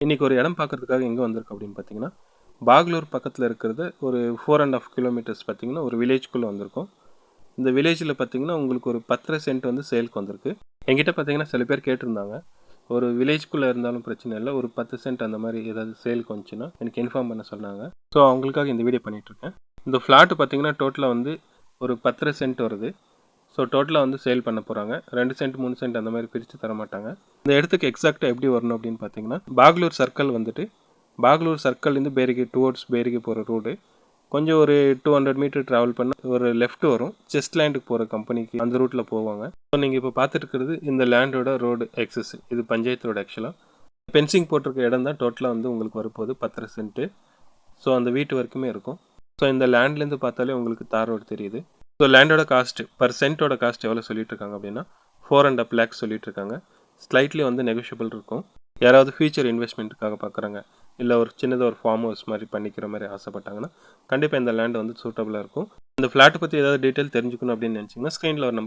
இன்றைக்கி ஒரு இடம் பார்க்குறதுக்காக எங்கே வந்திருக்கு அப்படின்னு பார்த்தீங்கன்னா, பாகலூர் பக்கத்தில் இருக்கிறது ஒரு 4.5 கிலோமீட்டர்ஸ் பார்த்தீங்கன்னா ஒரு வில்லேஜ்குள்ளே வந்திருக்கும். இந்த வில்லேஜில் பார்த்தீங்கன்னா உங்களுக்கு ஒரு 10 சென்ட் வந்து சேலுக்கு வந்திருக்கு. என்கிட்ட பார்த்தீங்கன்னா சில பேர் கேட்டிருந்தாங்க, ஒரு வில்லேஜ்குள்ளே இருந்தாலும் பிரச்சனை இல்லை, ஒரு 10 சென்ட் அந்த மாதிரி ஏதாவது சேலுக்கு வந்துச்சுன்னா எனக்கு இன்ஃபார்ம் பண்ண சொன்னாங்க. ஸோ அவங்களுக்காக இந்த வீடியோ பண்ணிகிட்ருக்கேன். இந்த ஃப்ளாட்டு பார்த்தீங்கன்னா டோட்டலாக வந்து ஒரு 10 சென்ட் வருது. ஸோ டோட்டலாக வந்து சேல் பண்ண போகிறாங்க. 2 சென்ட் 3 சென்ட் அந்த மாதிரி பிரித்து தர மாட்டாங்க. இந்த இடத்துக்கு எக்ஸாக்டாக எப்படி வரணும் அப்படின்னு பார்த்தீங்கன்னா, பாகலூர் சர்க்கிள் வந்துட்டு பாகலூர் சர்க்கிள்லேருந்து பேரிகே டுவோர்ட்ஸ் பேரிகே போகிற ரோடு கொஞ்சம் ஒரு 200 மீட்டர் ட்ராவல் பண்ண ஒரு லெஃப்ட் வரும். செஸ்ட் லேண்டுக்கு போகிற கம்பெனிக்கு அந்த ரூட்டில் போவாங்க. ஸோ நீங்கள் இப்போ பார்த்துட்டு இருக்கிறது இந்த லேண்டோட ரோடு எக்ஸஸ். இது பஞ்சாயத்து ரோடு ஆக்சுவலாக. பென்சிங் போட்டிருக்க இடம் தான் டோட்டலாக வந்து உங்களுக்கு வரப்போகுது 10 சென்ட்டு. ஸோ அந்த வீட்டு வரைக்குமே இருக்கும். ஸோ இந்த லேண்ட்லேருந்து பார்த்தாலே உங்களுக்கு தார் ரோடு தெரியுது. ஸோ லேண்டோட காஸ்ட் பர் சென்ட்டோட காஸ்ட் எவ்வளோ சொல்லிட்டு இருக்காங்க அப்படின்னா 4.5 lakhs சொல்லிட்டு இருக்காங்க. ஸ்லைட்லி வந்து நெகோஷியபிள் இருக்கும். யாராவது ஃபியூச்சர் இன்வெஸ்ட்மெண்ட்டுக்காக பார்க்குறாங்க, இல்லை ஒரு சின்னதாக ஒரு ஃபார்ம் ஹவுஸ் மாதிரி பண்ணிக்கிற மாதிரி ஆசைப்பட்டாங்கன்னா கண்டிப்பாக இந்த லேண்ட் வந்து சூட்டபுளாக இருக்கும். இந்த ஃப்ளாட்டை பற்றி ஏதாவது டீட்டெயில் தெரிஞ்சுக்கணும் அப்படின்னு நினச்சிங்கன்னா ஸ்க்ரீனில் ஒரு நம்பர்